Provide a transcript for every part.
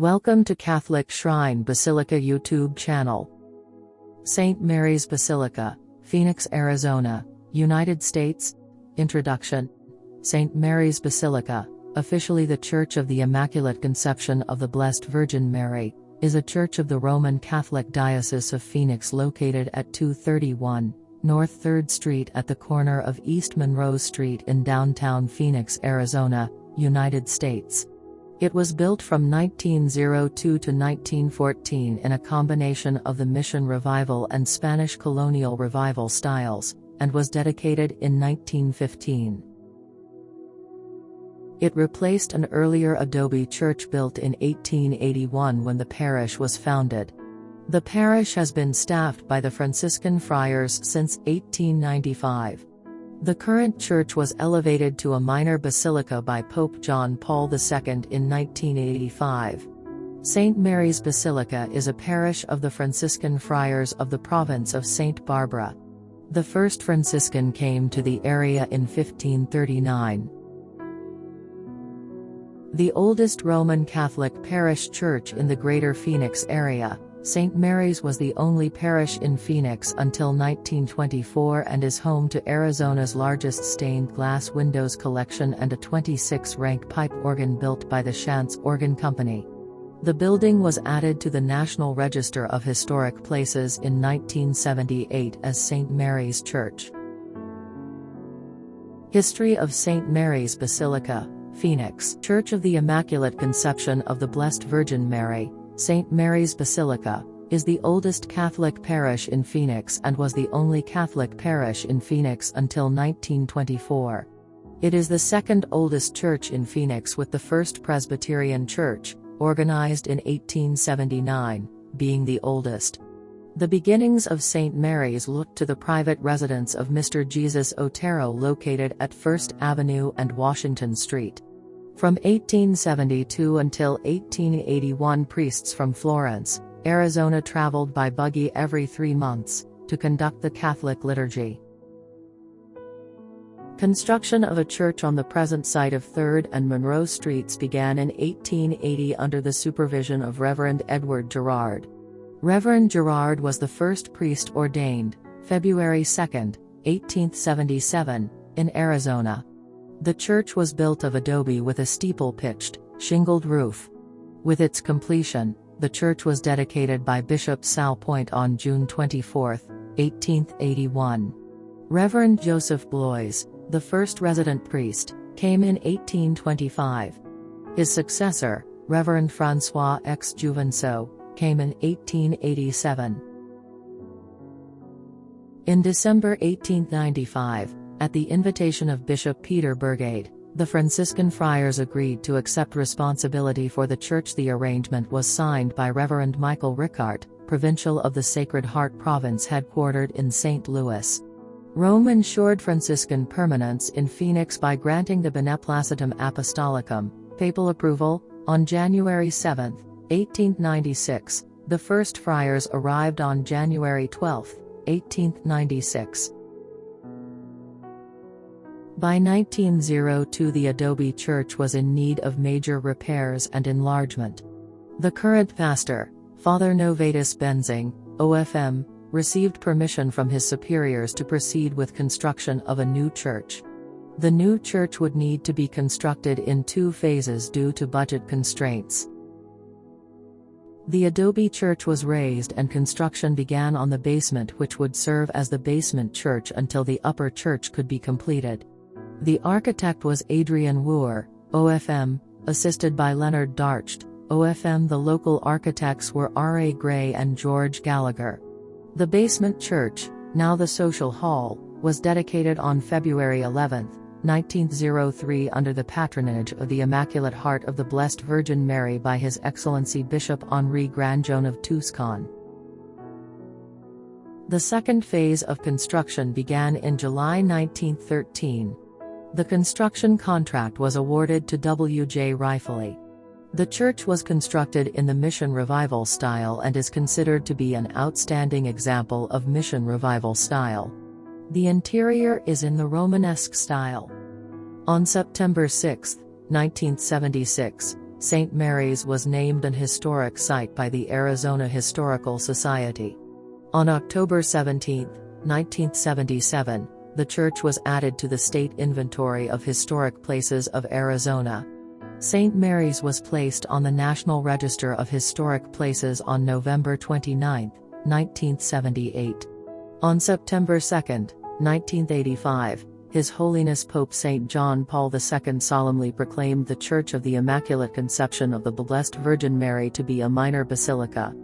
Welcome to Catholic Shrine Basilica YouTube channel. St. Mary's Basilica, Phoenix, Arizona, United States. Introduction. St. Mary's Basilica, officially the Church of the Immaculate Conception of the Blessed Virgin Mary, is a church of the Roman Catholic Diocese of Phoenix located at 231 North 3rd Street at the corner of East Monroe Street in downtown Phoenix, Arizona, United States. It was built from 1902 to 1914 in a combination of the Mission Revival and Spanish Colonial Revival styles, and was dedicated in 1915. It replaced an earlier adobe church built in 1881 when the parish was founded. The parish has been staffed by the Franciscan friars since 1895. The current church was elevated to a minor basilica by Pope John Paul II in 1985. St. Mary's Basilica is a parish of the Franciscan friars of the province of St. Barbara. The first Franciscan came to the area in 1539. The oldest Roman Catholic parish church in the greater Phoenix area, St. Mary's was the only parish in Phoenix until 1924 and is home to Arizona's largest stained glass windows collection and a 26-rank pipe organ built by the Shantz Organ Company. The building was added to the National Register of Historic Places in 1978 as St. Mary's Church. History of St. Mary's Basilica, Phoenix. Church of the Immaculate Conception of the Blessed Virgin Mary, St. Mary's Basilica, is the oldest Catholic parish in Phoenix and was the only Catholic parish in Phoenix until 1924. It is the second oldest church in Phoenix, with the First Presbyterian Church, organized in 1879, being the oldest. The beginnings of St. Mary's look to the private residence of Mr. Jesus Otero located at 1st Avenue and Washington Street. From 1872 until 1881, priests from Florence, Arizona traveled by buggy every 3 months, to conduct the Catholic liturgy. Construction of a church on the present site of 3rd and Monroe Streets began in 1880 under the supervision of Reverend Edward Gerard. Reverend Gerard was the first priest ordained, February 2, 1877, in Arizona. The church was built of adobe with a steeple-pitched, shingled roof. With its completion, the church was dedicated by Bishop Sal Point on June 24, 1881. Reverend Joseph Blois, the first resident priest, came in 1825. His successor, Reverend Francois X. Juvenceau, came in 1887. In December 1895, at the invitation of Bishop Peter Burgade, the Franciscan friars agreed to accept responsibility for the church. The arrangement was signed by Reverend Michael Ricart, provincial of the Sacred Heart Province headquartered in St. Louis. Rome ensured Franciscan permanence in Phoenix by granting the Beneplacitum Apostolicum, papal approval, on January 7, 1896. The first friars arrived on January 12, 1896. By 1902, the adobe church was in need of major repairs and enlargement. The current pastor, Father Novatus Benzing, OFM, received permission from his superiors to proceed with construction of a new church. The new church would need to be constructed in 2 phases due to budget constraints. The adobe church was raised and construction began on the basement, which would serve as the basement church until the upper church could be completed. The architect was Adrian Wooer, OFM, assisted by Leonard Darcht, OFM. The local architects were R.A. Gray and George Gallagher. The basement church, now the social hall, was dedicated on February 11, 1903 under the patronage of the Immaculate Heart of the Blessed Virgin Mary by His Excellency Bishop Henri Grandjean of Tucson. The second phase of construction began in July 1913. The construction contract was awarded to W.J. Rifley. The church was constructed in the Mission Revival style and is considered to be an outstanding example of Mission Revival style. The interior is in the Romanesque style. On September 6, 1976, St. Mary's was named an historic site by the Arizona Historical Society. On October 17, 1977, the church was added to the State Inventory of Historic Places of Arizona. St. Mary's was placed on the National Register of Historic Places on November 29, 1978. On September 2, 1985, His Holiness Pope St. John Paul II solemnly proclaimed the Church of the Immaculate Conception of the Blessed Virgin Mary to be a minor basilica.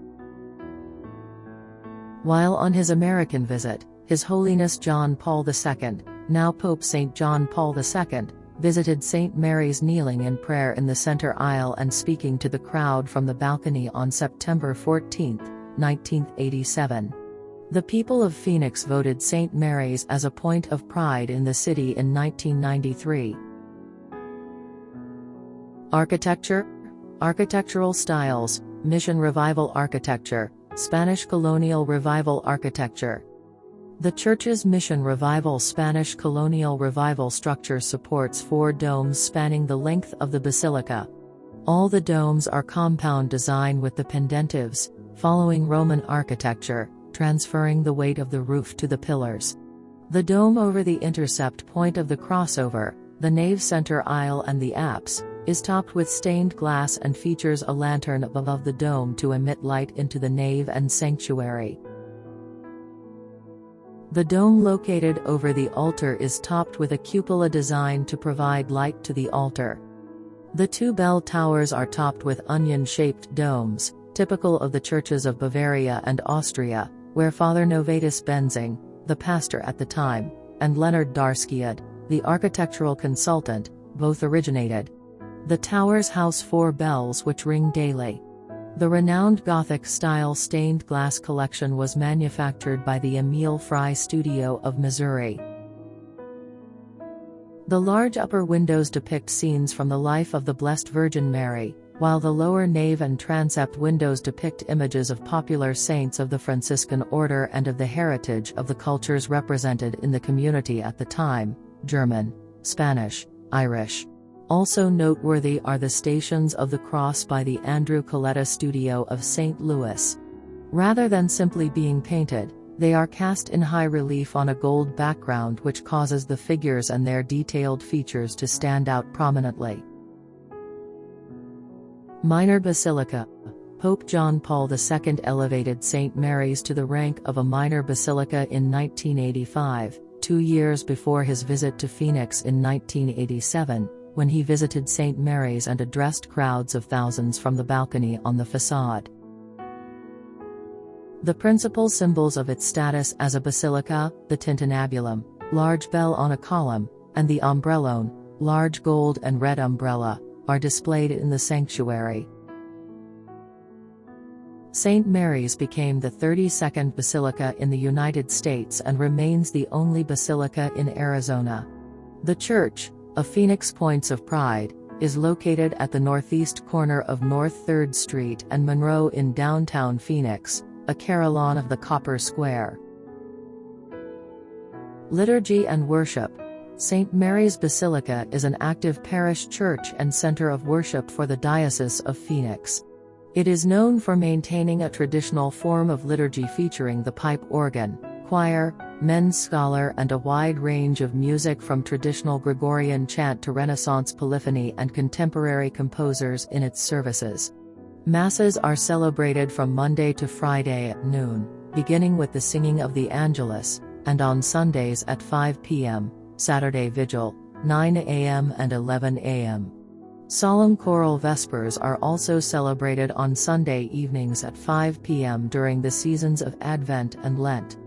While on his American visit, His Holiness John Paul II, now Pope St. John Paul II, visited St. Mary's kneeling in prayer in the center aisle and speaking to the crowd from the balcony on September 14, 1987. The people of Phoenix voted St. Mary's as a point of pride in the city in 1993. Architecture, architectural styles, Mission Revival architecture, Spanish Colonial Revival architecture. The church's Mission Revival Spanish Colonial Revival structure supports 4 domes spanning the length of the basilica. All the domes are compound design with the pendentives, following Roman architecture, transferring the weight of the roof to the pillars. The dome over the intercept point of the crossover, the nave center aisle and the apse, is topped with stained glass and features a lantern above the dome to emit light into the nave and sanctuary. The dome located over the altar is topped with a cupola designed to provide light to the altar. The 2 bell towers are topped with onion-shaped domes, typical of the churches of Bavaria and Austria, where Father Novatus Benzing, the pastor at the time, and Leonard Darskiad, the architectural consultant, both originated. The towers house 4 bells which ring daily. The renowned Gothic-style stained glass collection was manufactured by the Emile Fry Studio of Missouri. The large upper windows depict scenes from the life of the Blessed Virgin Mary, while the lower nave and transept windows depict images of popular saints of the Franciscan order and of the heritage of the cultures represented in the community at the time, German, Spanish, Irish. Also noteworthy are the Stations of the Cross by the Andrew Coletta Studio of St. Louis. Rather than simply being painted, they are cast in high relief on a gold background which causes the figures and their detailed features to stand out prominently. Minor Basilica. Pope John Paul II elevated St. Mary's to the rank of a minor basilica in 1985, 2 years before his visit to Phoenix in 1987, when he visited St. Mary's and addressed crowds of thousands from the balcony on the facade. The principal symbols of its status as a basilica, the tintinnabulum, large bell on a column, and the ombrellone, large gold and red umbrella, are displayed in the sanctuary. St. Mary's became the 32nd basilica in the United States and remains the only basilica in Arizona. The church, a Phoenix Points of Pride, is located at the northeast corner of North 3rd Street and Monroe in downtown Phoenix, a carillon of the Copper Square. Liturgy and worship. St. Mary's Basilica is an active parish church and center of worship for the Diocese of Phoenix. It is known for maintaining a traditional form of liturgy featuring the pipe organ, choir, men's scholar and a wide range of music from traditional Gregorian chant to Renaissance polyphony and contemporary composers in its services. Masses are celebrated from Monday to Friday at noon, beginning with the singing of the Angelus, and on Sundays at 5 p.m., Saturday Vigil, 9 a.m. and 11 a.m. Solemn choral vespers are also celebrated on Sunday evenings at 5 p.m. during the seasons of Advent and Lent.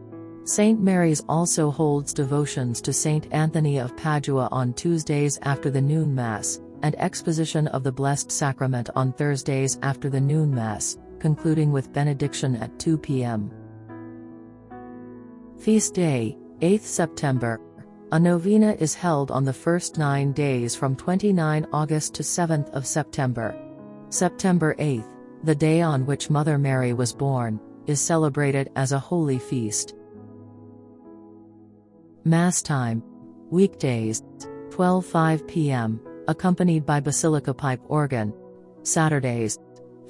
St. Mary's also holds devotions to St. Anthony of Padua on Tuesdays after the noon Mass, and exposition of the Blessed Sacrament on Thursdays after the noon Mass, concluding with benediction at 2 p.m. Feast Day, 8th September. A novena is held on the first 9 days from 29 August to 7th of September. September 8th, the day on which Mother Mary was born, is celebrated as a holy feast. Mass time. Weekdays, 12:05 p.m., accompanied by Basilica pipe organ. Saturdays,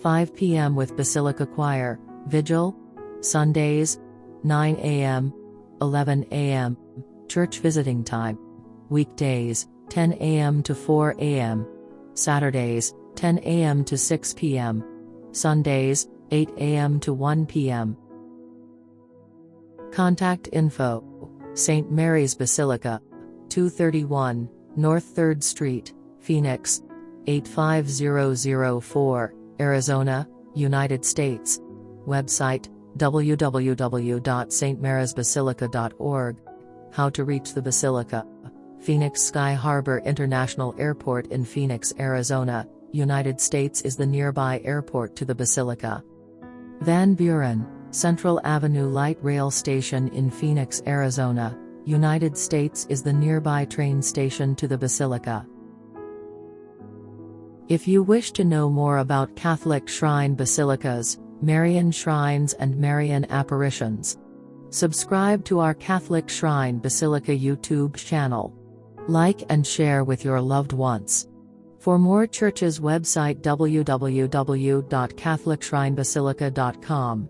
5 p.m. with Basilica Choir, Vigil. Sundays, 9 a.m., 11 a.m., church visiting time. Weekdays, 10 a.m. to 4 a.m. Saturdays, 10 a.m. to 6 p.m. Sundays, 8 a.m. to 1 p.m. Contact info: St. Mary's Basilica, 231 North 3rd Street, Phoenix, 85004, Arizona, United States. Website: www.stmarysbasilica.org. How to reach the Basilica: Phoenix Sky Harbor International Airport in Phoenix, Arizona, United States is the nearby airport to the Basilica. Van Buren, Central Avenue Light Rail Station in Phoenix, Arizona, United States is the nearby train station to the Basilica. If you wish to know more about Catholic shrine basilicas, Marian shrines and Marian apparitions, subscribe to our Catholic Shrine Basilica YouTube channel. Like and share with your loved ones. For more churches, website www.catholicshrinebasilica.com.